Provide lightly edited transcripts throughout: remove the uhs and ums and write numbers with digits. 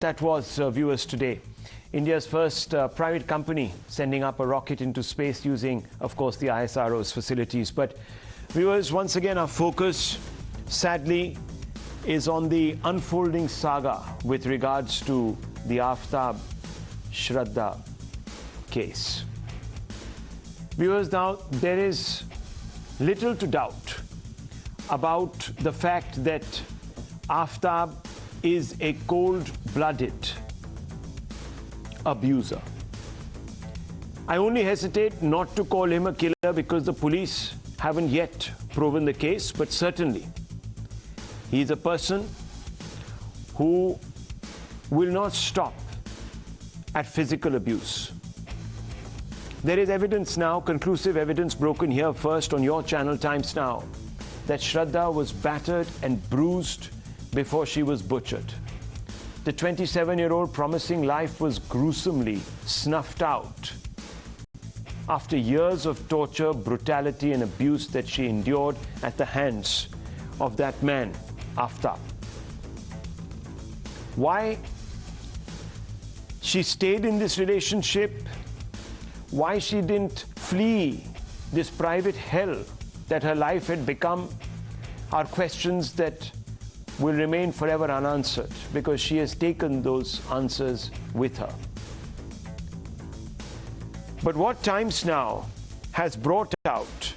That was, viewers, today. India's first private company sending up a rocket into space using, of course, the ISRO's facilities. But, viewers, once again, our focus, sadly, is on the unfolding saga with regards to the Aaftab Shraddha case. Viewers, now, there is little to doubt about the fact that Aaftab is a cold-blooded abuser. I only hesitate not to call him a killer because the police haven't yet proven the case, but certainly he is a person who will not stop at physical abuse. There is evidence now, conclusive evidence broken here first on your channel Times Now, that Shraddha was battered and bruised before she was butchered. The 27-year-old promising life was gruesomely snuffed out after years of torture, brutality and abuse that she endured at the hands of that man, Aaftab. Why she stayed in this relationship, why she didn't flee this private hell that her life had become, are questions that will remain forever unanswered because she has taken those answers with her. But what Times Now has brought out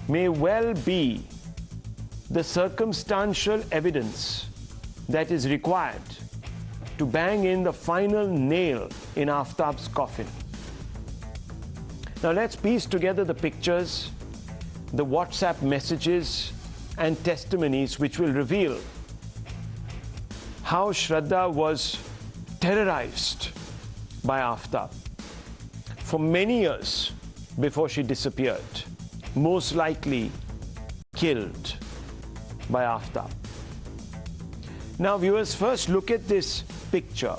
may well be the circumstantial evidence that is required to bang in the final nail in Aaftab's coffin. Now let's piece together the pictures, the WhatsApp messages and testimonies which will reveal how Shraddha was terrorized by Aaftab for many years before she disappeared, most likely killed by Aaftab. Now, viewers, first look at this picture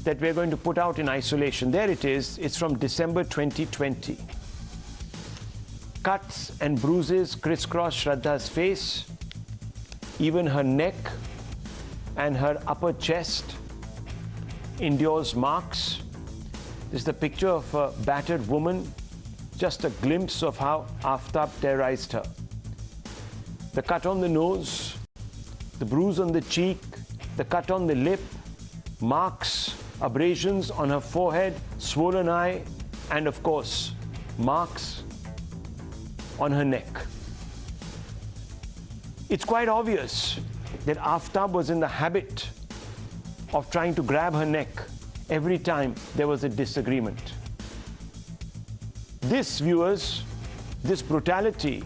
that we're going to put out in isolation. There it is. It's from December 2020. Cuts and bruises crisscross Shraddha's face, even her neck and her upper chest endures marks. This is the picture of a battered woman, just a glimpse of how Aaftab terrorized her. The cut on the nose, the bruise on the cheek, the cut on the lip, marks, abrasions on her forehead, swollen eye, and of course, marks on her neck. It's quite obvious that Aaftab was in the habit of trying to grab her neck every time there was a disagreement. This, viewers, this brutality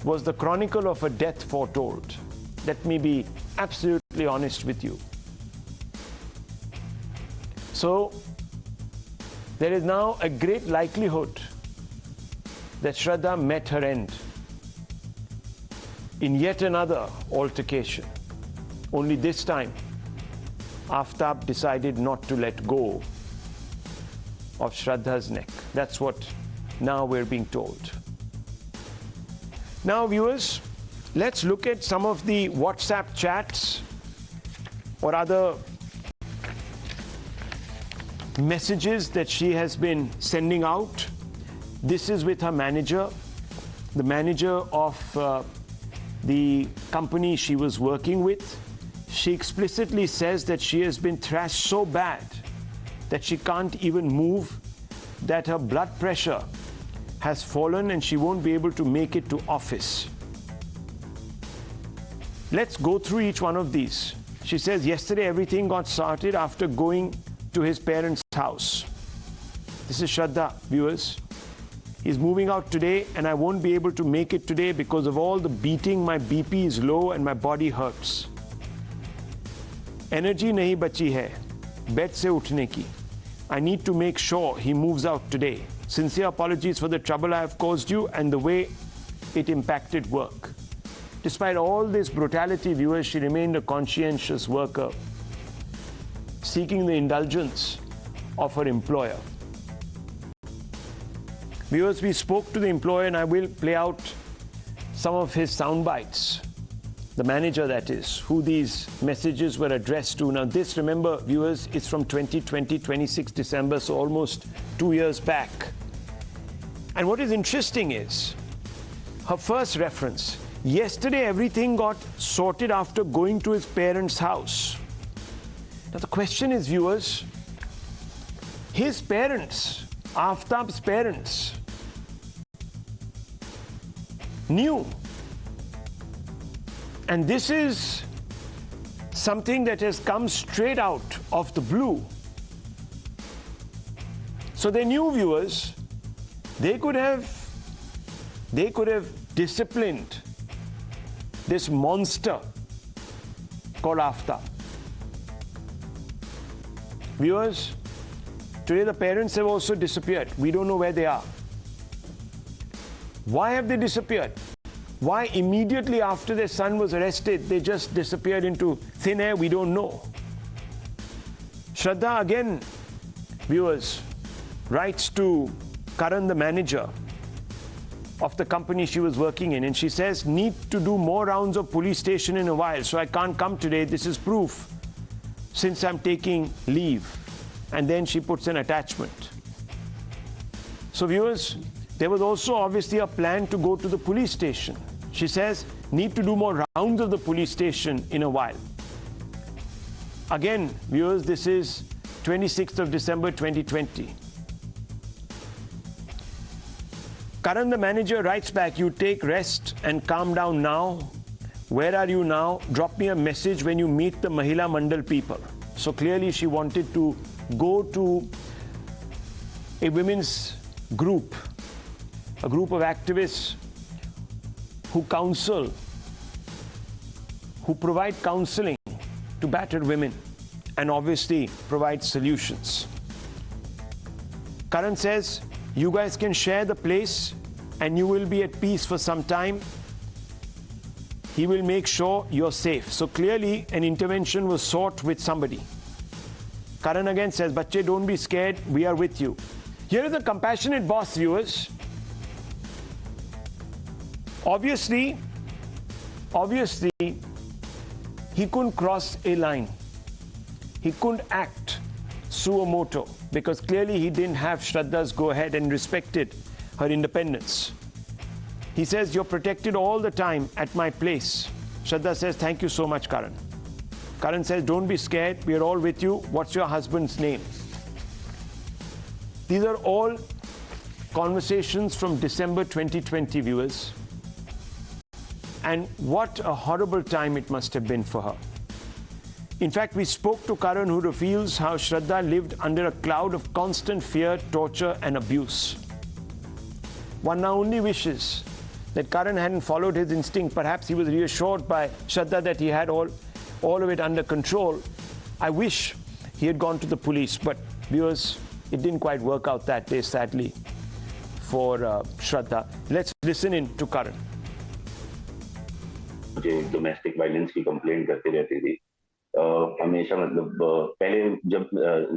was the chronicle of a death foretold. Let me be absolutely honest with you. So, there is now a great likelihood that Shraddha met her end in yet another altercation. Only this time, Aaftab decided not to let go of Shraddha's neck. That's what now we're being told. Now, viewers, let's look at some of the WhatsApp chats or other messages that she has been sending out. This is with her manager, the manager of the company she was working with. She explicitly says that she has been thrashed so bad that she can't even move, that her blood pressure has fallen and she won't be able to make it to office. Let's go through each one of these. She says, yesterday everything got started after going to his parents' house. This is Shraddha, viewers. He's moving out today and I won't be able to make it today because of all the beating. My BP is low and my body hurts. Energy nahi bachi hai bed se uthne ki. I need to make sure he moves out today. Sincere apologies for the trouble I have caused you and the way it impacted work. Despite all this brutality, viewers, she remained a conscientious worker, seeking the indulgence of her employer. Viewers, we spoke to the employer and I will play out some of his sound bites the manager that is, who these messages were addressed to. Now this, remember viewers, is from 2020, 26 December, so almost 2 years back. And what is interesting is her first reference. Yesterday everything got sorted after going to his parents' house. Now the question is, viewers, his parents, Aaftab's parents, knew. And this is something that has come straight out of the blue. So they knew, viewers, they could have disciplined this monster called Aaftab. Viewers, today the parents have also disappeared. We don't know where they are. Why have they disappeared? Why immediately after their son was arrested, they just disappeared into thin air? We don't know. Shraddha again, viewers, writes to Karan, the manager of the company she was working in, and she says, need to do more rounds of police station in a while, so I can't come today. This is proof since I'm taking leave. And then she puts an attachment. So viewers, there was also obviously a plan to go to the police station. She says, need to do more rounds of the police station in a while. Again, viewers, this is 26th of December 2020. Karan, the manager, writes back, you take rest and calm down now. Where are you now? Drop me a message when you meet the Mahila Mandal people. So clearly she wanted to go to a women's group, a group of activists who counsel, who provide counseling to battered women and obviously provide solutions. Karan says, you guys can share the place and you will be at peace for some time. He will make sure you're safe. So clearly an intervention was sought with somebody. Karan again says, Bachche, don't be scared, we are with you. Here is the compassionate boss, viewers. Obviously, he couldn't cross a line. He couldn't act suo moto because clearly he didn't have Shraddha's go-ahead and respected her independence. He says, you're protected all the time at my place. Shraddha says, thank you so much, Karan. Karan says, don't be scared, we are all with you. What's your husband's name? These are all conversations from December 2020, viewers. And what a horrible time it must have been for her. In fact, we spoke to Karan, who reveals how Shraddha lived under a cloud of constant fear, torture and abuse. One now only wishes that Karan hadn't followed his instinct. Perhaps he was reassured by Shraddha that he had all of it under control. I wish he had gone to the police, but viewers, it didn't quite work out that day, sadly, for Shraddha. Let's listen in to Karan. मुझे domestic violence की complaint करती रहती थी हमेशा मतलब पहले जब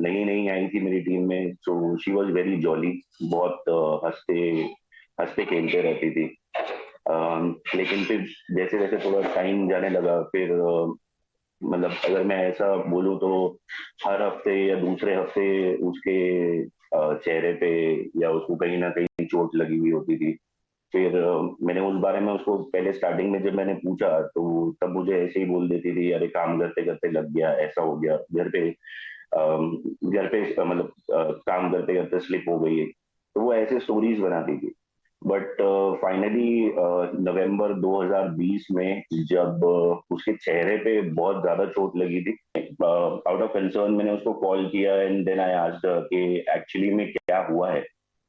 नई नई आई थी मेरी टीम में तो शी वाज वेरी जॉली बहुत हंसते खेलते रहती थी लेकिन फिर जैसे जैसे थोड़ा टाइम जाने लगा फिर मतलब अगर मैं ऐसा बोलूं तो हर हफ्ते या दूसरे हफ्ते उसके चेहरे पे या उसको कहीं ना कहीं चोट लगी हुई होती थी फिर मैंने उस बारे में उसको पहले स्टार्टिंग में जब मैंने पूछा तो तब मुझे ऐसे ही बोल देती थी अरे काम करते करते लग गया ऐसा हो गया घर पे मतलब काम करते करते स्लिप हो गई तो वो ऐसे स्टोरीज बनाती थी बट फाइनली नवंबर 2020 में जब उसके चेहरे पे बहुत ज्यादा चोट लगी थी आउट ऑफ कंसर्न मैंने उसको कॉल किया एंड देन आई आस्क्ड कि एक्चुअली में क्या हुआ है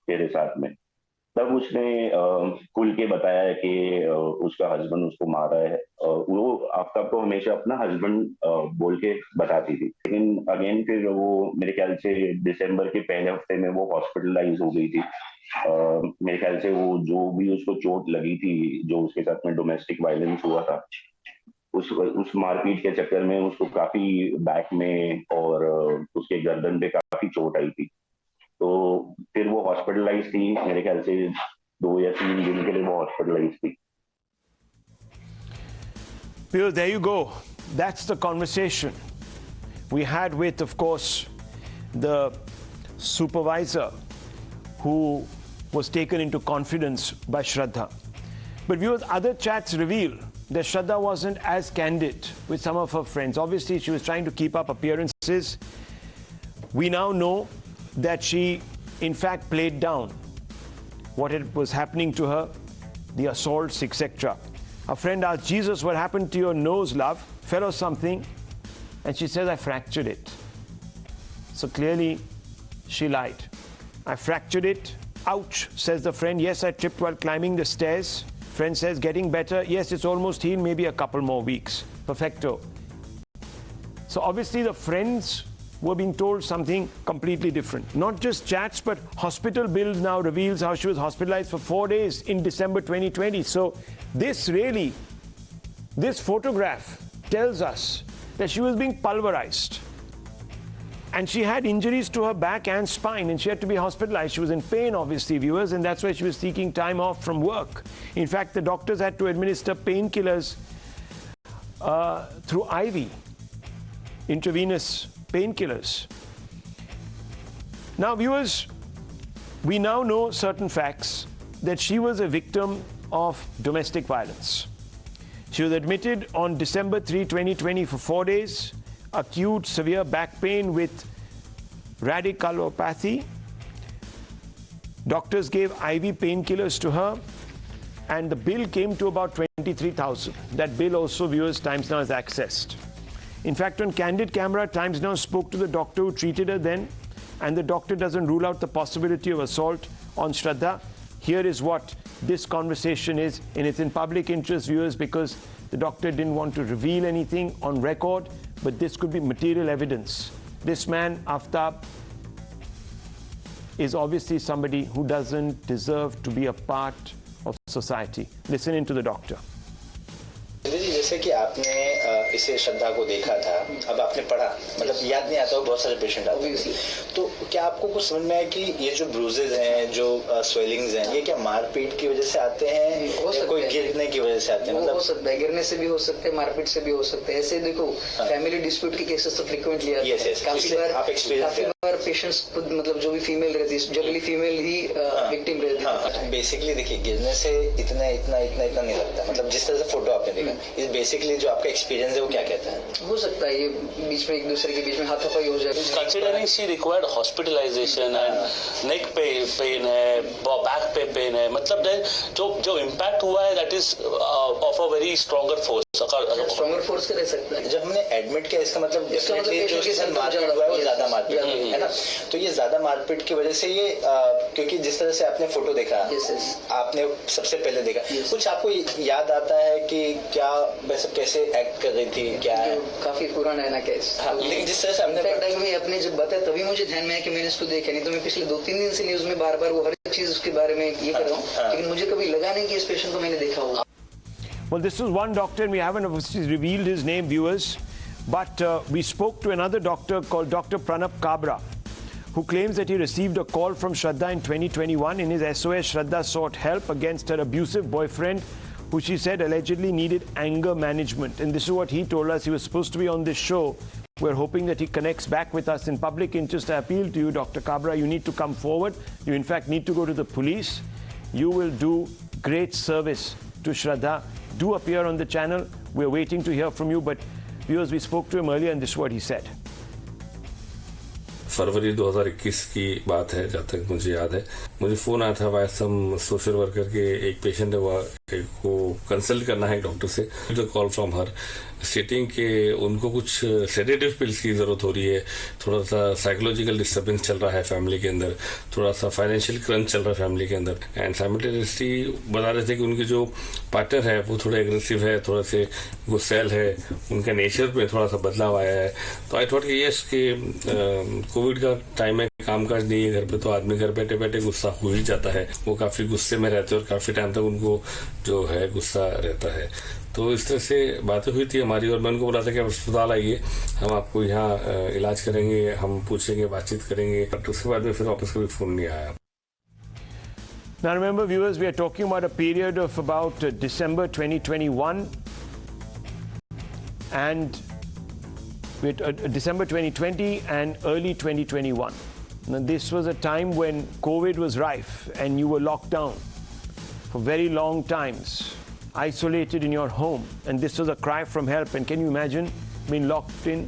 तेरे साथ में तब उसने खुल के बताया कि उसका हस्बैंड उसको मारा है वो आफ्ताब को हमेशा अपना हस्बैंड बोल के बताती थी लेकिन अगेन फिर वो मेरे ख्याल से दिसंबर के पहले हफ्ते में वो हॉस्पिटलाइज हो गई थी मेरे ख्याल से वो जो भी उसको चोट लगी थी जो उसके साथ में डोमेस्टिक वायलेंस हुआ था उस मारपीट के चक्कर में उसको काफी बैक में और उसके गर्दन पे काफी चोट आई थी तो फिर वो हॉस्पिटलाइज थी मेरे ख्याल से 2 या 3 दिन के लिए वो हॉस्पिटलाइज थी Bill, there you go. That's the conversation we had with, of course, the supervisor who was taken into confidence by Shraddha. But viewers, other chats reveal that Shraddha wasn't as candid with some of her friends. Obviously, she was trying to keep up appearances. We now know that she, in fact, played down what was happening to her, the assaults, etc. A friend asked, Jesus, what happened to your nose, love? Fell or something? And she says, I fractured it. So clearly, she lied. I fractured it. Ouch, says the friend. Yes, I tripped while climbing the stairs. Friend says, getting better. Yes, it's almost healed, maybe a couple more weeks. Perfecto. So obviously the friends were being told something completely different. Not just chats, but hospital bills now reveals how she was hospitalized for 4 days in December 2020. So this photograph tells us that she was being pulverized. And she had injuries to her back and spine, and she had to be hospitalized. She was in pain, obviously, viewers, and that's why she was seeking time off from work. In fact, the doctors had to administer painkillers through IV, intravenous painkillers. Now, viewers, we now know certain facts that she was a victim of domestic violence. She was admitted on December 3, 2020 for 4 days. Acute severe back pain with radiculopathy. Doctors gave IV painkillers to her, and the bill came to about 23,000. That bill also, viewers, Times Now has accessed. In fact, on candid camera, Times Now spoke to the doctor who treated her then, and the doctor doesn't rule out the possibility of assault on Shraddha. Here is what this conversation is, and it's in public interest, viewers, because the doctor didn't want to reveal anything on record, but this could be material evidence. This man, Aaftab, is obviously somebody who doesn't deserve to be a part of society. Listen in to the doctor. जैसे कि आपने इसे श्रद्धा को देखा था, अब आपने पढ़ा, मतलब याद नहीं आता, बहुत सारे पेशेंट आते हैं, तो क्या आपको कुछ समझ में आया कि ये जो ब्रूजेज हैं, जो स्वेलिंग्स हैं, ये क्या मारपीट की वजह से आते हैं या कोई गिरने की वजह से आते हैं? मतलब हो सकता है, गिरने से भी हो सकते हैं, मारपीट से भी हो सकते हैं। ऐसे देखो, फैमिली डिस्प्यूट के केसेस तो फ्रीक्वेंटली आते हैं। काफी बार पेशेंट्स खुद, मतलब जो भी फीमेल रहती है, जनरली फीमेल ही विक्टिम रहती है। बेसिकली देखिए, गिरने से इतना नहीं लगता, मतलब जिस तरह से फोटो आपने देखा, बेसिकली जो आपका एक्सपीरियंस है वो क्या कहता है? हो सकता है ये बीच में एक दूसरे के बीच में हाथापाई हो जाए। Considering she required hospitalisation and neck pain है, बैक पे पेन है, मतलब जो इम्पैक्ट हुआ है that is of a very stronger force. Stronger force का रह सकता है। जब हमने एडमिट किया, इसका मतलब डेफिनेटली जो मारपीट हुआ है वो ज्यादा मारपीट है ना। तो ये ज्यादा मारपीट की वजह से ये, क्योंकि जिस तरह से आपने फोटो देखा, आपने सबसे पहले देखा, कुछ आपको याद आता है कि क्या वैसे कैसे एक्ट कर रही थी? क्या है, काफी पुराना है ना केस। लेकिन जिस तरह से हमने अपने जब बताया तभी मुझे ध्यान में आया कि मैंने इसको देखा नहीं, तो मैं पिछले 2-3 दिन से न्यूज में बार बार वो हर चीज उसके बारे में ये कर रहा हूँ, लेकिन मुझे कभी लगा नहीं कि इस पेशेंट को मैंने देखा होगा। Well, this is one doctor, and we haven't obviously revealed his name, viewers, but we spoke to another doctor called Dr. Pranab Kabra, who claims that he received a call from Shraddha in 2021. In his SOS, Shraddha sought help against her abusive boyfriend, who she said allegedly needed anger management. And this is what he told us. He was supposed to be on this show. We're hoping that he connects back with us. In public interest, I appeal to you, Dr. Kabra, you need to come forward. You, in fact, need to go to the police. You will do great service to Shraddha. Do appear on the channel. We're waiting to hear from you. But viewers, we spoke to him earlier, and this is what he said. फरवरी 2021 की बात है, जहाँ तक मुझे याद है। मुझे phone आया था वाया सम सोशल वर्कर के, एक पेशेंट है को कंसल्ट करना है डॉक्टर से। द कॉल फ्रॉम हर स्टेटिंग के उनको कुछ सेडेटिव पिल्स की जरूरत हो रही है, थोड़ा सा साइकोलॉजिकल डिस्टर्बेंस चल रहा है फैमिली के अंदर, थोड़ा सा फाइनेंशियल क्रंच चल रहा है फैमिली के अंदर। एंड साइमल्टेनियसली बता रहे थे कि उनके जो पार्टनर है वो थोड़ा एग्रेसिव है, थोड़ा से गुस्सैल है, उनका नेचर में थोड़ा सा बदलाव आया है। तो आई थॉट कि यस कि कोविड का टाइम है, कामकाज नहीं है घर पे, तो आदमी घर बैठे बैठे गुस्सा हो ही जाता है। वो काफी गुस्से में रहते हैं और काफी टाइम तक उनको जो है गुस्सा रहता है। तो इस तरह से बातें हुई थी हमारी, और मैं उनको बोला था कि आप अस्पताल आइए, हम आपको यहाँ इलाज करेंगे, हम पूछेंगे, बातचीत करेंगे। बट उसके बाद में फिर वापस कभी फोन नहीं आया। Now remember, viewers, we are talking about a period of about December 2021. And with December 2020 and early 2021. Now, this was a time when COVID was rife and you were locked down for very long times, isolated in your home, and this was a cry from help. And can you imagine being locked in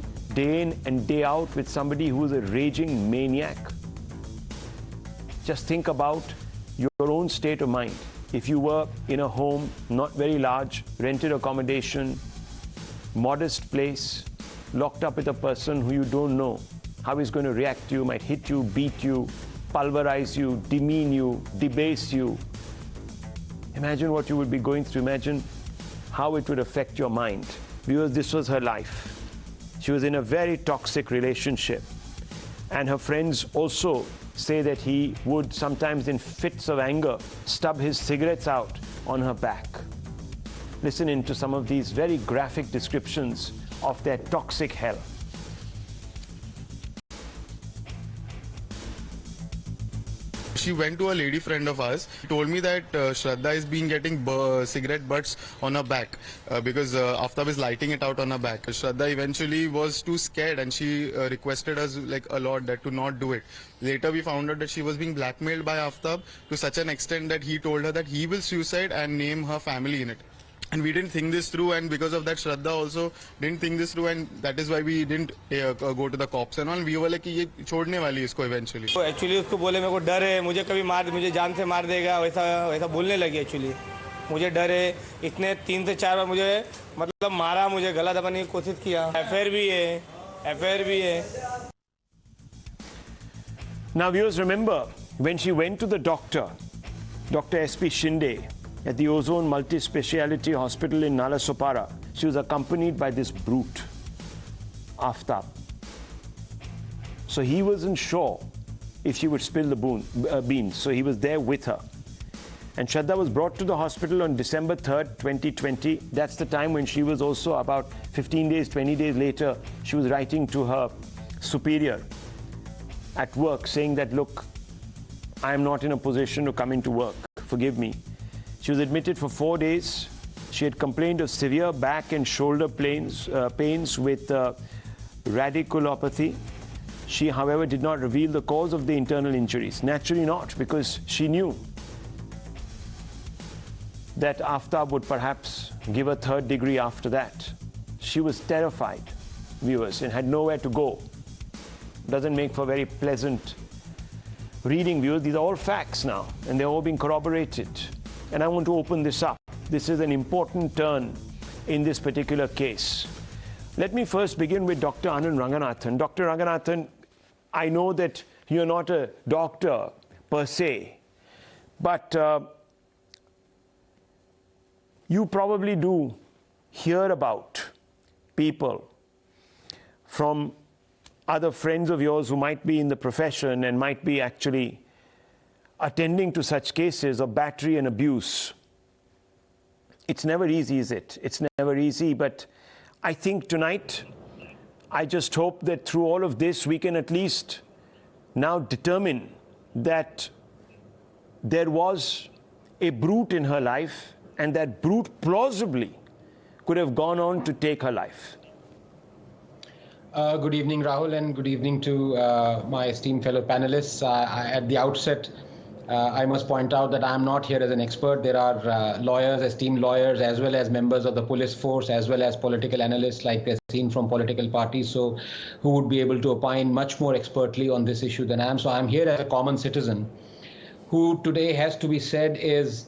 and day out with somebody who is a raging maniac? Just think about your own state of mind. If you were in a home, not very large, rented accommodation, modest place, locked up with a person who you don't know, how he's going to react to you, might hit you, beat you, pulverize you, demean you, debase you. Imagine what you would be going through. Imagine how it would affect your mind. Because this was her life. She was in a very toxic relationship. And her friends also say that he would sometimes in fits of anger stub his cigarettes out on her back. Listen into some of these very graphic descriptions of their toxic hell. She went to a lady friend of ours, told me that Shraddha is getting cigarette butts on her back because Aaftab is lighting it out on her back. Shraddha eventually was too scared and she requested us like a lot that to not do it. Later we found out that she was being blackmailed by Aaftab to such an extent that he told her that he will suicide and name her family in it. And we didn't think this through, and because of that Shraddha also didn't think this through, and that is why we didn't go to the cops and all. We were like कि ये छोड़ने वाली है इसको eventually. तो actually उसको बोले मेरे को डर है, मुझे जान से मार देगा, वैसा बोलने लगी एक्चुअली. मुझे डर है, इतने 3 से 4 बार मुझे मतलब मारा, मुझे गला दबाने की कोशिश किया. अफेयर भी है. Now viewers, remember when she went to the doctor, Dr. S.P. Shinde, at the Ozone Multi-Speciality Hospital in Nalasopara, she was accompanied by this brute, Aaftab. So he wasn't sure if she would spill the beans, so he was there with her. And Shraddha was brought to the hospital on December 3rd, 2020. That's the time when she was also about 15 days, 20 days later, she was writing to her superior at work saying that, look, I am not in a position to come into work. Forgive me. She was admitted for 4 days. She had complained of severe back and shoulder pains with radiculopathy. She, however, did not reveal the cause of the internal injuries. Naturally not, because she knew that Aaftab would perhaps give a 3rd degree after that. She was terrified, viewers, and had nowhere to go. Doesn't make for very pleasant reading, viewers. These are all facts now, and they're all being corroborated. And I want to open this up. This is an important turn in this particular case. Let me first begin with Dr. Anand Ranganathan. Dr. Ranganathan, I know that you're not a doctor per se, but you probably do hear about people from other friends of yours who might be in the profession and might be actually attending to such cases of battery and abuse. It's never easy, is it? It's never easy, but I think tonight, I just hope that through all of this, we can at least now determine that there was a brute in her life, and that brute plausibly could have gone on to take her life. Good evening, Rahul, and good evening to my esteemed fellow panelists. At the outset, I must point out that I am not here as an expert. There are lawyers, esteemed lawyers, as well as members of the police force, as well as political analysts like we're seen from political parties, so who would be able to opine much more expertly on this issue than I am. So I'm here as a common citizen who today has to be said is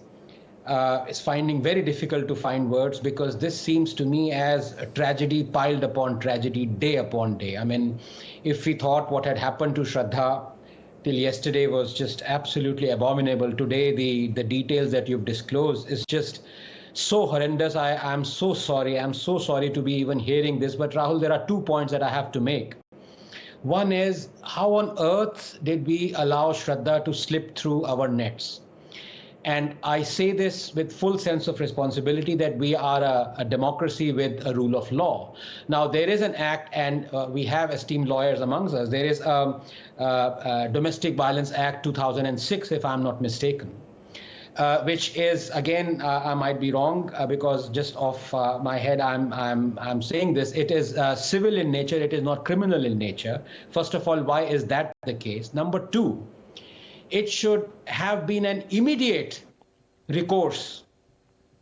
finding very difficult to find words, because this seems to me as a tragedy piled upon tragedy, day upon day. I mean, if we thought what had happened to Shraddha till yesterday was just absolutely abominable, today the details that you've disclosed is just so horrendous. I'm so sorry. I'm so sorry to be even hearing this. But Rahul, there are 2 points that I have to make. One is, how on earth did we allow Shraddha to slip through our nets? And I say this with full sense of responsibility that we are a democracy with a rule of law. Now, there is an act, and we have esteemed lawyers amongst us. There is a Domestic Violence Act 2006, if I'm not mistaken. which is, again, I might be wrong because just off my head I'm saying this. It is civil in nature. It is not criminal in nature. First of all, why is that the case? Number two, it should have been an immediate recourse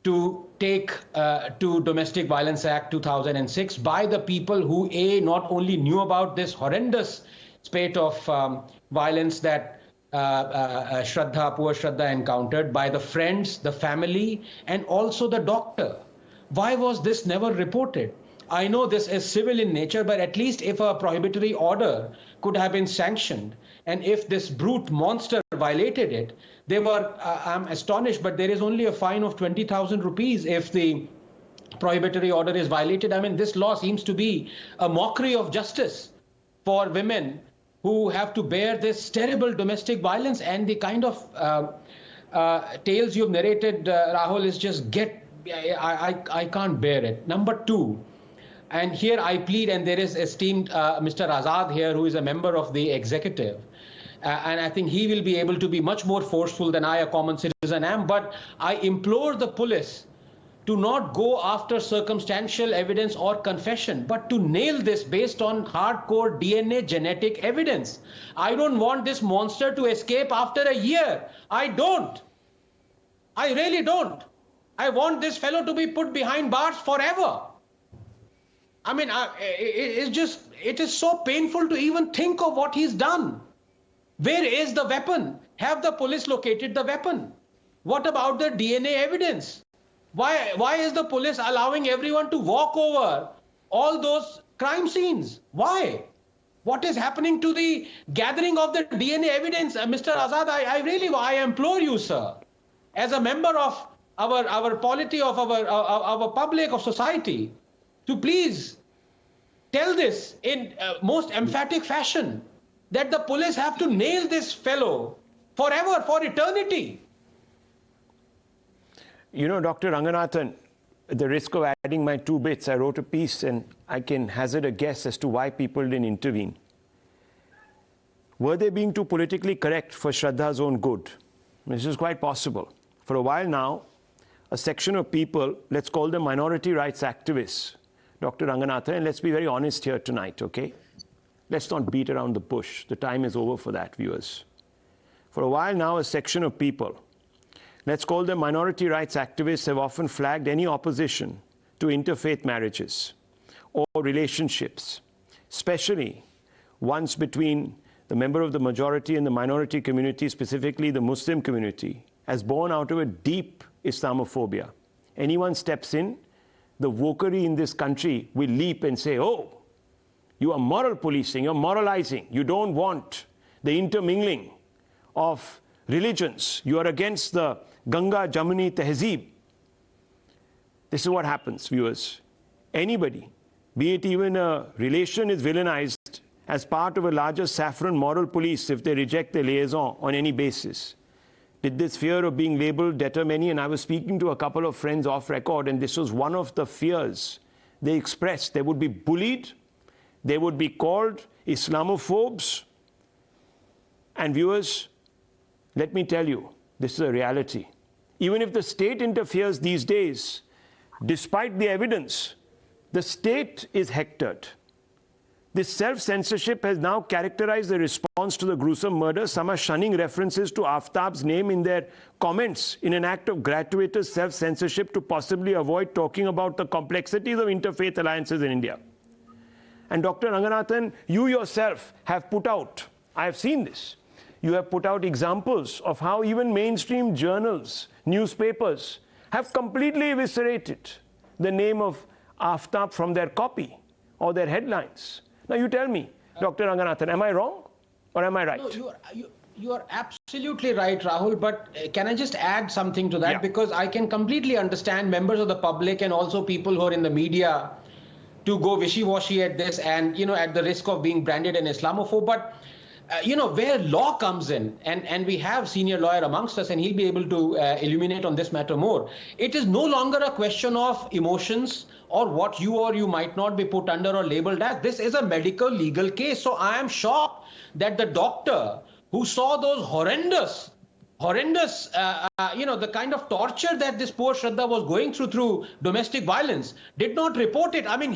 to take to Domestic Violence Act 2006 by the people who not only knew about this horrendous spate of violence that Shraddha, poor Shraddha encountered, by the friends, the family, and also the doctor. Why was this never reported? I know this is civil in nature, but at least if a prohibitory order could have been sanctioned, and if this brute monster violated it, they were, I'm astonished, but there is only a fine of 20,000 rupees if the prohibitory order is violated. I mean, this law seems to be a mockery of justice for women who have to bear this terrible domestic violence, and the kind of tales you've narrated, Rahul, is just I can't bear it. Number two, and here I plead, and there is esteemed Mr. Azad here, who is a member of the executive, and I think he will be able to be much more forceful than I, a common citizen, am. But I implore the police to not go after circumstantial evidence or confession, but to nail this based on hardcore DNA genetic evidence. I don't want this monster to escape after a year. I don't. I really don't. I want this fellow to be put behind bars forever. I mean, it is so painful to even think of what he's done. Where is the weapon? Have the police located the weapon? What about the DNA evidence? Why is the police allowing everyone to walk over all those crime scenes? Why? What is happening to the gathering of the DNA evidence? Mr. Azad, I implore you, sir, as a member of our polity, of our public, of society, to please tell this in most emphatic fashion, that the police have to nail this fellow forever, for eternity. You know, Dr. Ranganathan, at the risk of adding my 2 bits, I wrote a piece and I can hazard a guess as to why people didn't intervene. Were they being too politically correct for Shraddha's own good? This is quite possible. For a while now, a section of people, let's call them minority rights activists, Dr. Ranganathan, and let's be very honest here tonight, okay? Let's not beat around the bush. The time is over for that, viewers. For a while now, a section of people, let's call them minority rights activists, have often flagged any opposition to interfaith marriages or relationships, especially ones between the member of the majority and the minority community, specifically the Muslim community, as born out of a deep Islamophobia. Anyone steps in, the wokery in this country will leap and say, oh, you are moral policing, you're moralizing, you don't want the intermingling of religions, you are against the Ganga Jamuni Tehzeeb. This is what happens, viewers. Anybody, be it even a relation, is villainized as part of a larger saffron moral police if they reject the liaison on any basis. Did this fear of being labeled deter many? And I was speaking to a couple of friends off record, and this was one of the fears they expressed. They would be bullied, they would be called Islamophobes. And viewers, let me tell you, this is a reality. Even if the state interferes these days, despite the evidence, the state is hectored. This self-censorship has now characterized the response to the gruesome murder. Some are shunning references to Aaftab's name in their comments in an act of gratuitous self-censorship to possibly avoid talking about the complexities of interfaith alliances in India. And Dr. Ranganathan, you yourself have put out, I have seen this, you have put out examples of how even mainstream journals, newspapers, have completely eviscerated the name of Aaftab from their copy or their headlines. Now you tell me, Dr. Ranganathan, am I wrong or am I right? No, you are absolutely right, Rahul, but can I just add something to that? Yeah. Because I can completely understand members of the public and also people who are in the media to go wishy-washy at this and, you know, at the risk of being branded an Islamophobe. But, you know, where law comes in, and we have senior lawyer amongst us, and he'll be able to illuminate on this matter more. It is no longer a question of emotions or what you or you might not be put under or labeled as. This is a medical legal case. So I am shocked that the doctor who saw those horrendous horrendous, the kind of torture that this poor Shraddha was going through domestic violence, did not report it. I mean,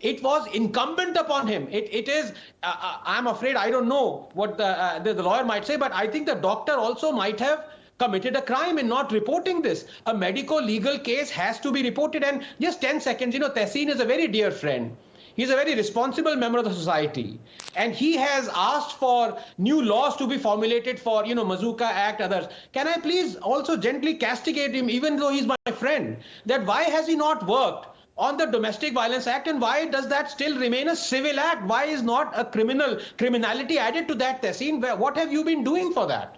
it was incumbent upon him. It is, I'm afraid, I don't know what the lawyer might say, but I think the doctor also might have committed a crime in not reporting this. A medical legal case has to be reported. And just 10 seconds, Tehseen is a very dear friend. He's a very responsible member of the society. And he has asked for new laws to be formulated for, Mazooka Act, others. Can I please also gently castigate him, even though he's my friend, that why has he not worked on the Domestic Violence Act, and why does that still remain a civil act? Why is not a criminality added to that, Tehseen? What have you been doing for that?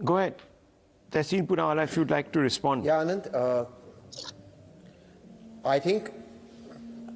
Go ahead. Tehseen Poonawalla, if you'd like to respond. Yeah, Anand, I think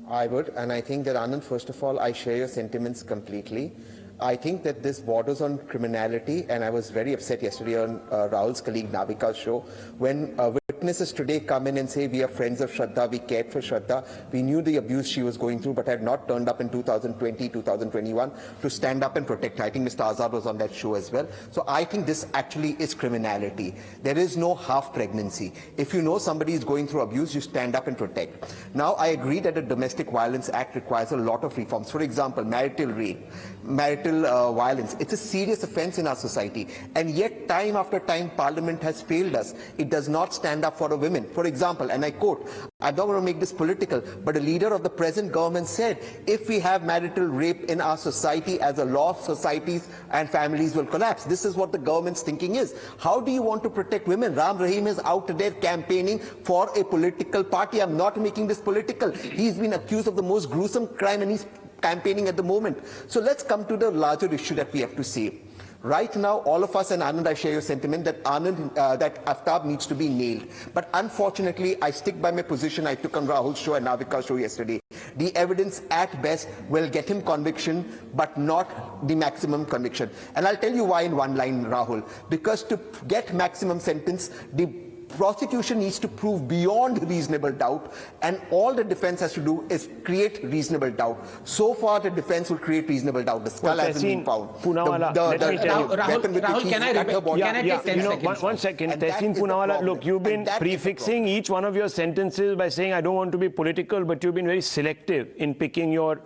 I would, and I think that, Anand, first of all, I share your sentiments completely. I think that this borders on criminality, and I was very upset yesterday on Rahul's colleague Navika's show when witnesses today come in and say, we are friends of Shraddha, we cared for Shraddha, we knew the abuse she was going through, but had not turned up in 2020, 2021 to stand up and protect her. I think Mr. Azad was on that show as well. So I think this actually is criminality. There is no half pregnancy. If you know somebody is going through abuse, you stand up and protect. Now, I agree that the Domestic Violence Act requires a lot of reforms. For example, marital rape, marital violence. It's a serious offense in our society. And yet, time after time, Parliament has failed us. It does not stand up for a woman. For example, and I quote, I don't want to make this political, but a leader of the present government said, if we have marital rape in our society as a law, societies and families will collapse. This is what the government's thinking is. How do you want to protect women? Ram Rahim is out there campaigning for a political party. I'm not making this political. He's been accused of the most gruesome crime, and he's campaigning at the moment. So let's come to the larger issue that we have to say. Right now, all of us, and Anand, I share your sentiment that that Aaftab needs to be nailed. But unfortunately, I stick by my position I took on Rahul's show and Navika's show yesterday. The evidence at best will get him conviction, but not the maximum conviction. And I'll tell you why in one line, Rahul. Because to get maximum sentence, the prosecution needs to prove beyond reasonable doubt, and all the defense has to do is create reasonable doubt. So far, the defense will create reasonable doubt. The skull hasn't been found. Poonawalla, let me tell you. Rahul, can I take 10 seconds? One second. Tehseen Poonawalla, look, you've been prefixing each one of your sentences by saying, I don't want to be political, but you've been very selective in picking your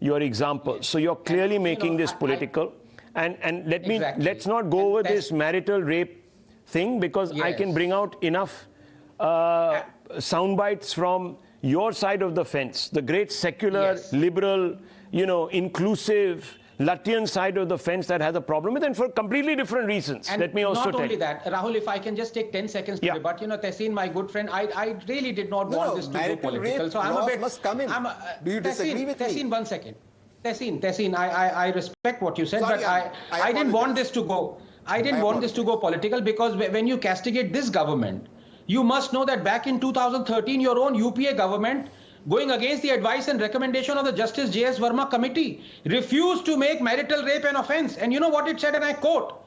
examples. So you're clearly making this political. And let's not go over this marital rape thing, because I can bring out enough sound bites from your side of the fence, the great secular, liberal, inclusive, Latvian side of the fence that has a problem with, and for completely different reasons. And let me also not tell only you. that, Rahul, if I can just take 10 seconds to rebut, Tehseen, my good friend, I really did not want this to go political. So I'm a bit. Must come in. Do you disagree with me? Tehseen, 1 second. Tehseen, I respect what you said, but I didn't want this to go. I didn't want this to go political, because when you castigate this government, you must know that back in 2013, your own UPA government, going against the advice and recommendation of the Justice J.S. Verma committee, refused to make marital rape an offense. And you know what it said, and I quote,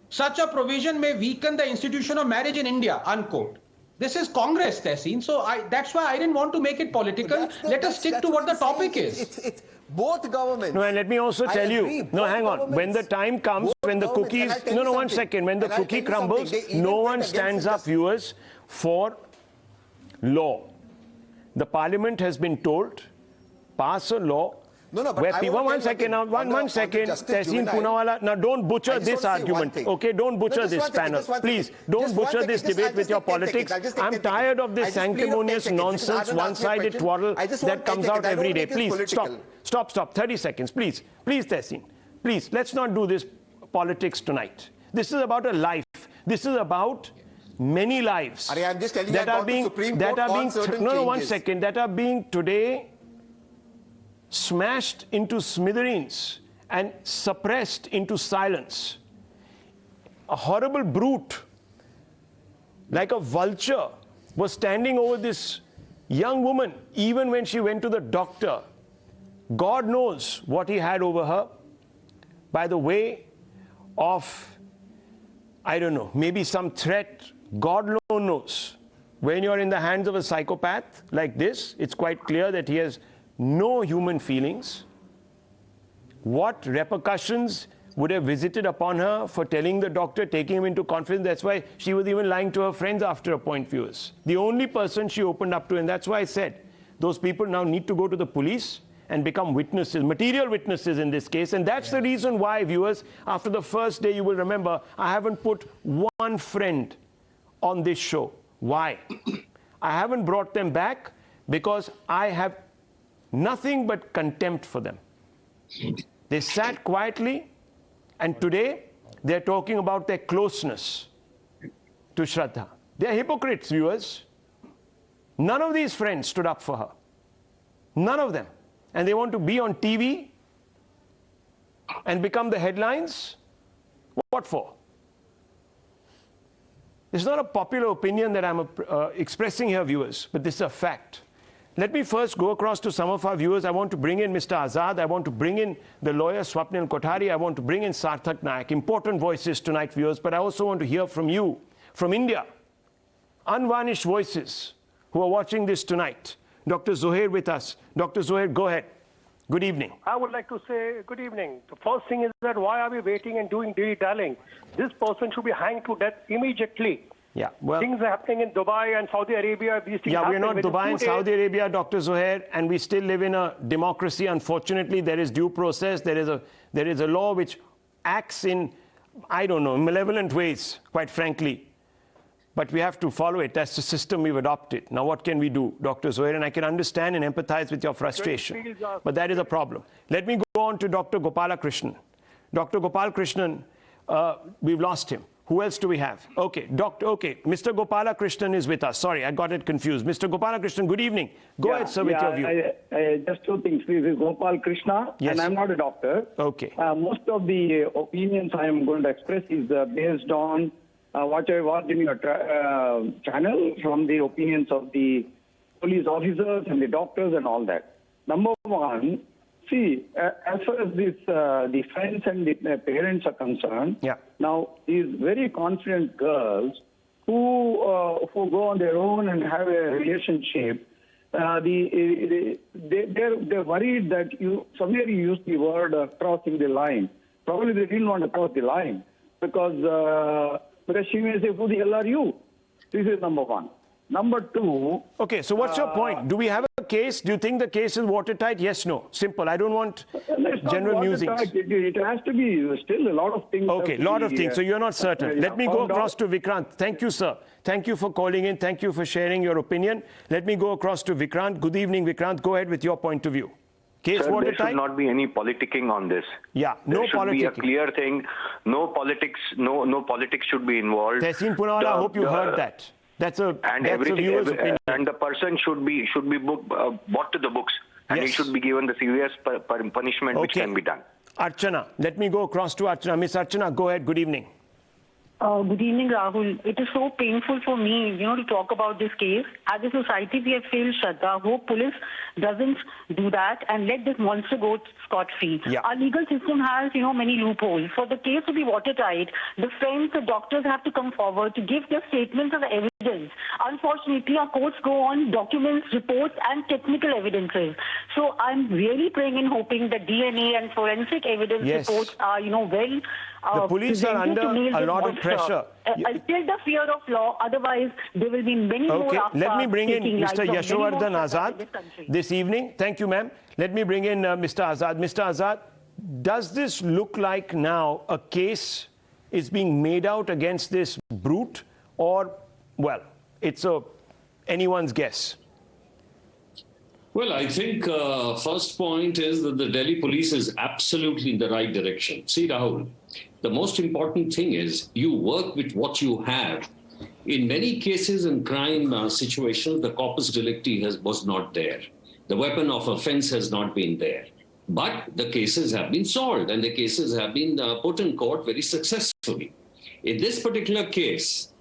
such a provision may weaken the institution of marriage in India, unquote. This is Congress, Tehseen. So that's why I didn't want to make it political. Let us stick to what the topic is. It's both governments. No, and let me also tell you. No, hang on. When the time comes, when the cookies. No, 1 second. When the cookie crumbles, no one stands up, viewers, for law. The parliament has been told, pass a law. Where people, one second, Tehseen Poonawalla, now don't butcher this argument, okay? Don't butcher this panel. Please, don't butcher this debate with your politics. I'm tired of this sanctimonious nonsense, one-sided twaddle that comes out every day. Please, stop, 30 seconds, please. Please, Tehseen, please, let's not do this politics tonight. This is about a life. This is about many lives I'm just telling you, that are being, that are being today smashed into smithereens and suppressed into silence. A horrible brute, like a vulture, was standing over this young woman, even when she went to the doctor. God knows what he had over her by the way of, I don't know, maybe some threat. God alone knows. When you're in the hands of a psychopath like this, it's quite clear that he has no human feelings. What repercussions would have visited upon her for telling the doctor, taking him into confidence. That's why she was even lying to her friends after a point, viewers. The only person she opened up to, and that's why I said, those people now need to go to the police and become witnesses, material witnesses in this case. And that's the reason why, viewers, after the first day, you will remember, I haven't put one friend on this show. Why? I haven't brought them back because I have nothing but contempt for them. They sat quietly, and today they're talking about their closeness to Shraddha. They're hypocrites, viewers. None of these friends stood up for her. None of them. And they want to be on TV and become the headlines? What for? It's not a popular opinion that I'm expressing here, viewers, but this is a fact. Let me first go across to some of our viewers. I want to bring in Mr. Azad. I want to bring in the lawyer Swapnil Kothari. I want to bring in Sarthak Nayak. Important voices tonight, viewers, but I also want to hear from you, from India. Unvarnished voices who are watching this tonight. Dr. Zohair with us. Dr. Zohair, go ahead. Good evening. I would like to say good evening. The first thing is that why are we waiting and doing dilly-dallying? This person should be hanged to death immediately. Yeah, well, things are happening in Dubai and Saudi Arabia. These things we're not within Dubai and Saudi Arabia, Dr. Zohair, and we still live in a democracy. Unfortunately, there is due process. There is a law which acts in, I don't know, malevolent ways, quite frankly. But we have to follow it. That's the system we've adopted. Now, what can we do, Dr. Zohair? And I can understand and empathize with your frustration. But that is a problem. Let me go on to Dr. Gopalakrishnan. Dr. Gopalakrishnan, we've lost him. Who else do we have? Okay, Mr. Gopalakrishnan is with us. Sorry, I got it confused. Mr. Gopalakrishnan, good evening. Go ahead, sir, with your view. Just two things. This is Gopal Krishna, and I'm not a doctor. Okay. Most of the opinions I am going to express is based on what I watched in your channel from the opinions of the police officers and the doctors and all that. Number one, see, as far as this, the friends and the parents are concerned, now these very confident girls who go on their own and have a relationship, they're worried that somewhere you used the word crossing the line. Probably they didn't want to cross the line because she may say, who the hell are you? This is number one. Number two... Okay, so what's your point? Do we have a case? Do you think the case is watertight? Yes, no. Simple. I don't want general musings. It has to be still a lot of things. Okay, a lot of things. So you're not certain. Let me go across to Vikrant. Thank you, sir. Thank you for calling in. Thank you for sharing your opinion. Let me go across to Vikrant. Good evening, Vikrant. Go ahead with your point of view. Case Sir, watertight? there should not be any politicking on this. Yeah, no politicking. There should be a clear thing. No politics. No politics should be involved. Tehseen Poonawala, I hope you heard that. That's a viewer's opinion. And the person should be brought to the books, and he should be given the serious punishment which can be done. Archana, let me go across to Archana. Miss Archana, go ahead. Good evening. Good evening, Rahul. It is so painful for me, to talk about this case. As a society, we have failed Shraddha. Hope police doesn't do that and let this monster go scot-free. Yeah. Our legal system has, many loopholes. For the case to be watertight, the friends, the doctors have to come forward to give their statements of evidence. Unfortunately, our courts go on documents, reports, and technical evidences. So I'm really praying and hoping that DNA and forensic evidence reports are, the police are under a lot of pressure. Still the fear of law, otherwise there will be many more Aaftab. Let me bring in Mr. Yashowardhan Azad this evening. Thank you, ma'am. Let me bring in Mr. Azad. Mr. Azad, does this look like now a case is being made out against this brute, or, well, it's anyone's guess? Well, I think first point is that the Delhi police is absolutely in the right direction. See, Rahul, the most important thing is you work with what you have. In many cases in crime situations, the corpus delicti was not there. The weapon of offense has not been there. But the cases have been solved and the cases have been put in court very successfully. In this particular case,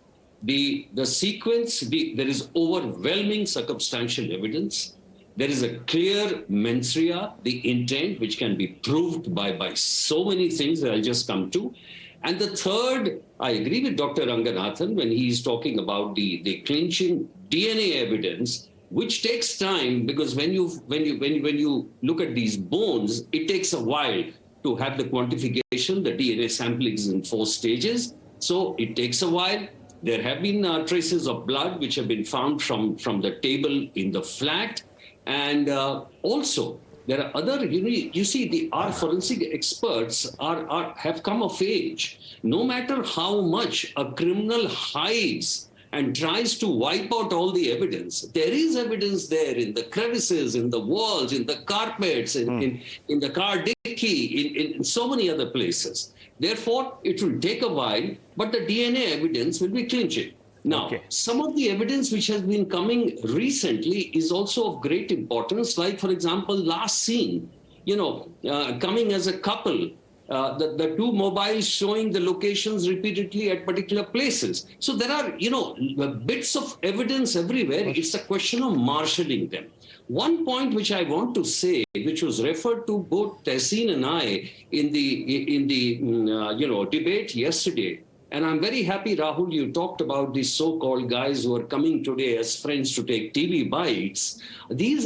the sequence, there is overwhelming circumstantial evidence. There is a clear mens rea, the intent, which can be proved by so many things that I'll just come to. And the third, I agree with Dr. Ranganathan when he's talking about the clinching DNA evidence, which takes time because when you look at these bones, it takes a while to have the quantification. The DNA sampling is in 4 stages. So it takes a while. There have been traces of blood which have been found from the table in the flat. And also, there are other, you see, our forensic experts have come of age. No matter how much a criminal hides and tries to wipe out all the evidence, there is evidence there in the crevices, in the walls, in the carpets, in the car dicky, in so many other places. Therefore, it will take a while, but the DNA evidence will be clinching. Now, some of the evidence which has been coming recently is also of great importance. Like, for example, last scene, coming as a couple, the 2 mobiles showing the locations repeatedly at particular places. So there are, bits of evidence everywhere. It's a question of marshalling them. One point which I want to say, which was referred to both Tehseen and I in the debate yesterday, and I'm very happy, Rahul, you talked about these so-called guys who are coming today as friends to take TV bites. They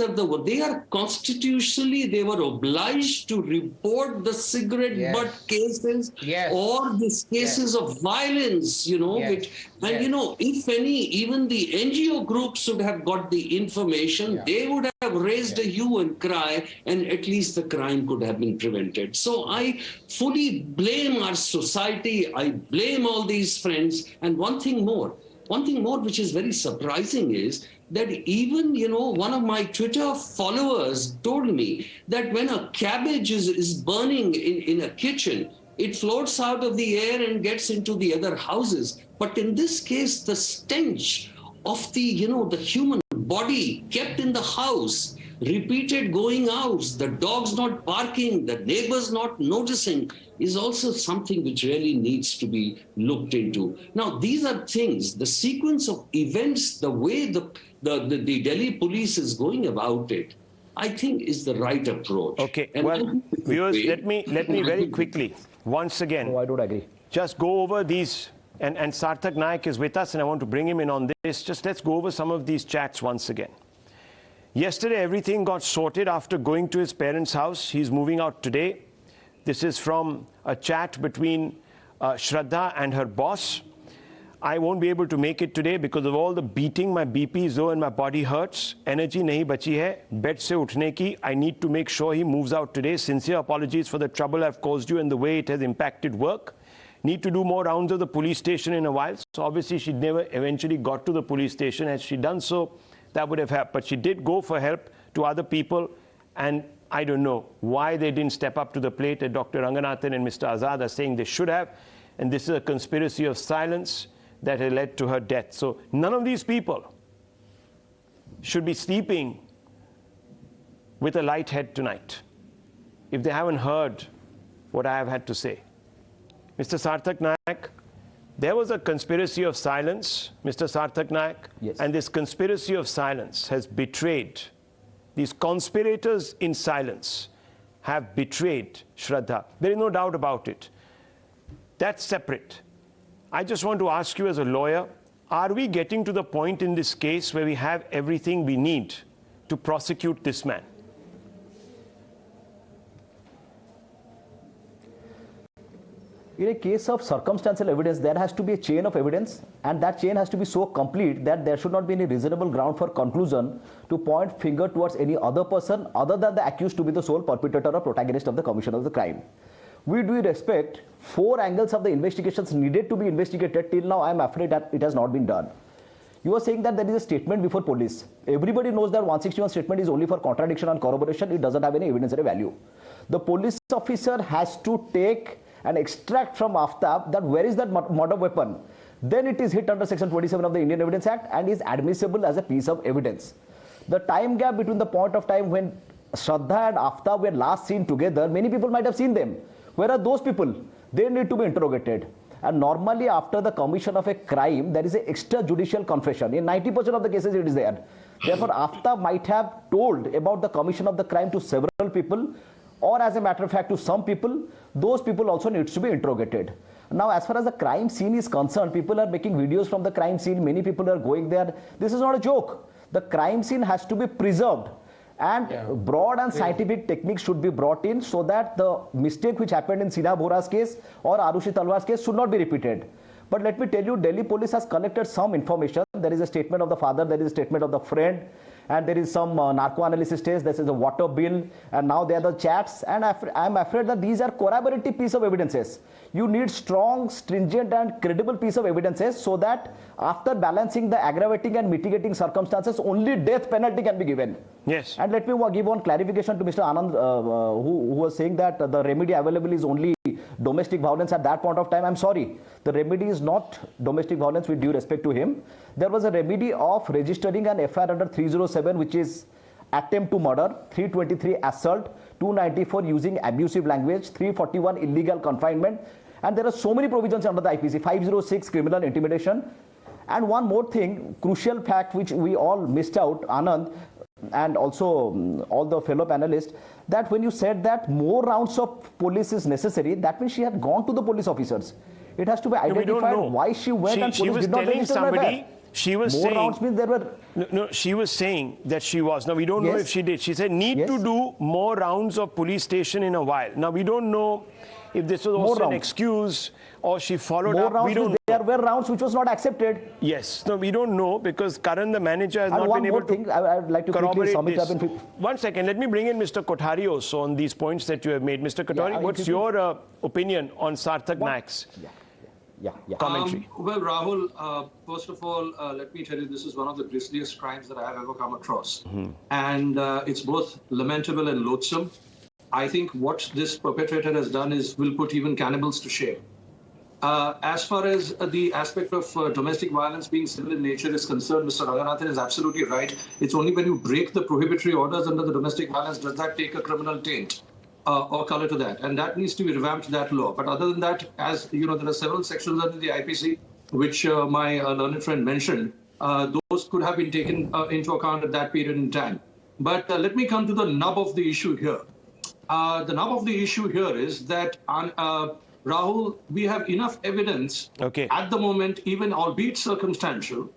are constitutionally, they were obliged to report the cigarette butt cases or these cases of violence, if any, even the NGO groups should have got the information, they would have raised a hue and cry, and at least the crime could have been prevented. So I fully blame our society. I blame all these friends. And one thing more which is very surprising is that even, one of my Twitter followers told me that when a cabbage is burning in a kitchen, it floats out of the air and gets into the other houses. But in this case, the stench of the human body kept in the house, repeated going outs, the dogs not barking, the neighbors not noticing, is also something which really needs to be looked into. Now, these are things, the sequence of events, the way the Delhi police is going about it, I think is the right approach. Okay, and viewers, let me very quickly, once again, I don't agree. Just go over these, and Sarthak Naik is with us, and I want to bring him in on this. Just let's go over some of these chats once again. Yesterday, everything got sorted after going to his parents' house. He's moving out today. This is from a chat between Shraddha and her boss. I won't be able to make it today because of all the beating. My BP is low and my body hurts. Energy nahi bachi hai. Bed se uthne ki. I need to make sure he moves out today. Sincere apologies for the trouble I've caused you and the way it has impacted work. Need to do more rounds of the police station in a while. So obviously she never eventually got to the police station. Had she done so, that would have helped. But she did go for help to other people, and I don't know why they didn't step up to the plate. Dr. Ranganathan and Mr. Azad are saying they should have, and this is a conspiracy of silence that had led to her death. So none of these people should be sleeping with a light head tonight if they haven't heard what I have had to say. Mr. Sarthak Naik, there was a conspiracy of silence, Mr. Sarthak Naik, and this conspiracy of silence has betrayed, these conspirators in silence have betrayed Shraddha. There is no doubt about it. That's separate. I just want to ask you as a lawyer, are we getting to the point in this case where we have everything we need to prosecute this man? In a case of circumstantial evidence, there has to be a chain of evidence, and that chain has to be so complete that there should not be any reasonable ground for conclusion to point finger towards any other person other than the accused to be the sole perpetrator or protagonist of the commission of the crime. We do respect 4 angles of the investigations needed to be investigated. Till now, I am afraid that it has not been done. You are saying that there is a statement before police. Everybody knows that 161 statement is only for contradiction and corroboration. It doesn't have any evidentiary value. The police officer has to take and extract from Aaftab that where is that murder weapon. Then it is hit under section 27 of the Indian Evidence Act and is admissible as a piece of evidence. The time gap between the point of time when Shraddha and Aaftab were last seen together, many people might have seen them. Where are those people? They need to be interrogated. And normally after the commission of a crime, there is an extrajudicial confession. In 90% of the cases it is there. Therefore, Aaftab might have told about the commission of the crime to several people, or as a matter of fact to some people. Those people also needs to be interrogated. Now, as far as the crime scene is concerned, people are making videos from the crime scene. Many people are going there. This is not a joke. The crime scene has to be preserved. And broad and scientific techniques should be brought in so that the mistake which happened in Sina Bohra's case or Arushi Talwar's case should not be repeated. But let me tell you, Delhi police has collected some information. There is a statement of the father, there is a statement of the friend, and there is some narco analysis test, there is a water bill, and now there are the chats. And I am afraid that these are corroborative piece of evidences. You need strong, stringent and credible piece of evidences so that after balancing the aggravating and mitigating circumstances, only death penalty can be given. Yes. And let me give one clarification to Mr. Anand, who was saying that the remedy available is only domestic violence at that point of time. I'm sorry. The remedy is not domestic violence, with due respect to him. There was a remedy of registering an FIR under 307, which is attempt to murder, 323 assault, 294 using abusive language, 341 illegal confinement. And there are so many provisions under the IPC, 506 criminal intimidation. And one more thing, crucial fact which we all missed out, Anand, and also all the fellow panelists, that when you said that more rounds of police is necessary, that means she had gone to the police officers. It has to be identified why she went, and police did not register her. She was more saying, rounds means there were... No, she was saying that she was. Now, we don't know if she did. She said, need to do more rounds of police station in a while. Now, we don't know if this was also an excuse or she followed up. We don't know. There were rounds which was not accepted. Yes. No, we don't know because Karan, the manager, has not been able to corroborate I would like to quickly sum it up in... One second. Let me bring in Mr. Kothari also on these points that you have made. Mr. Kothari, what's your opinion on Sarthak Naik's commentary? Well, Rahul, first of all, let me tell you, this is one of the grisliest crimes that I have ever come across. And it's both lamentable and loathsome. I think what this perpetrator has done will put even cannibals to shame. As far as the aspect of domestic violence being civil in nature is concerned, Mr. Ranganathan is absolutely right. It's only when you break the prohibitory orders under the domestic violence does that take a criminal taint or color to that. And that needs to be revamped, that law. But other than that, as you know, there are several sections under the IPC which my learned friend mentioned. Those could have been taken into account at that period in time. But let me come to the nub of the issue here. The nub of the issue here is that, Rahul, we have enough evidence at the moment, even albeit circumstantial,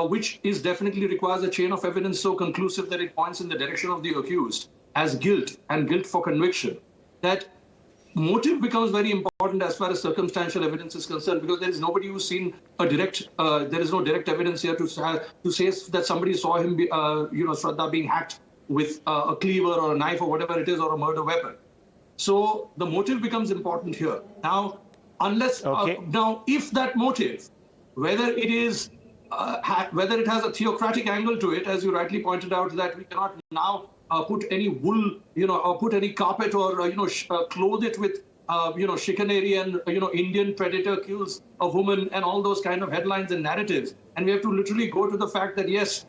which is definitely requires a chain of evidence so conclusive that it points in the direction of the accused as guilt and guilt for conviction, that motive becomes very important as far as circumstantial evidence is concerned, because there is nobody who's seen a direct, there is no direct evidence here to say that somebody saw him, Shraddha being hacked with a cleaver or a knife or whatever it is, or a murder weapon. So the motive becomes important here. Now, unless now, if that motive, whether it is whether it has a theocratic angle to it, as you rightly pointed out, that we cannot now put any wool, or put any carpet or clothe it with chicanery and Indian predator kills a woman and all those kind of headlines and narratives, and we have to literally go to the fact that yes,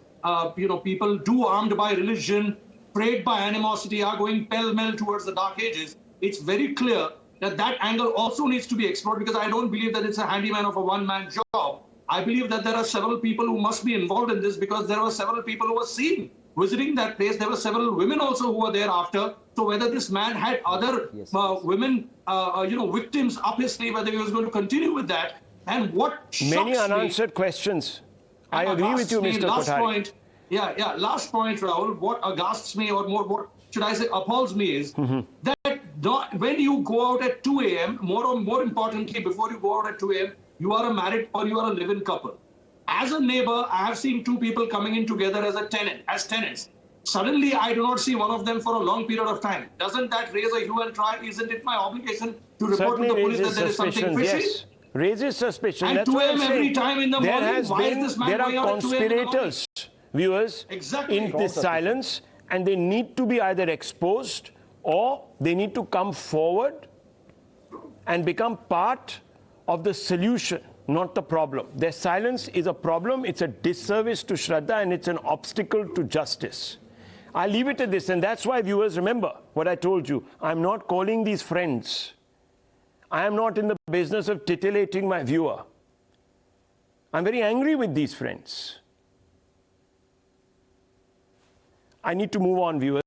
people do armed by religion, preyed by animosity, are going pell-mell towards the dark ages. It's very clear that that angle also needs to be explored, because I don't believe that it's a handyman of a one-man job. I believe that there are several people who must be involved in this, because there were several people who were seen visiting that place. There were several women also who were there after. So whether this man had other women, victims up his sleeve, whether he was going to continue with that, and what shocks many unanswered questions. I agree with you, Mr. Kothari. Last point, Rahul. What aghast me, or more, what should I say, appalls me, is that when you go out at 2 a.m., more importantly, before you go out at 2 a.m., you are a married or you are a live-in couple. As a neighbor, I have seen two people coming in together as tenants. Suddenly, I do not see one of them for a long period of time. Doesn't that raise a hue and cry? Isn't it my obligation to report to the police that there is something fishy? Yes. Raises suspicion. And That's 2 what I'm a.m. saying. every time in the morning. Why is this man there going are out at 2 a.m. in the morning? conspirators, viewers, in this silence, and they need to be either exposed or they need to come forward and become part of the solution, not the problem. Their silence is a problem. It's a disservice to Shraddha, and it's an obstacle to justice. I'll leave it at this, and that's why, viewers, remember what I told you. I'm not calling these friends. I am not in the business of titillating my viewer. I'm very angry with these friends. I need to move on, viewers.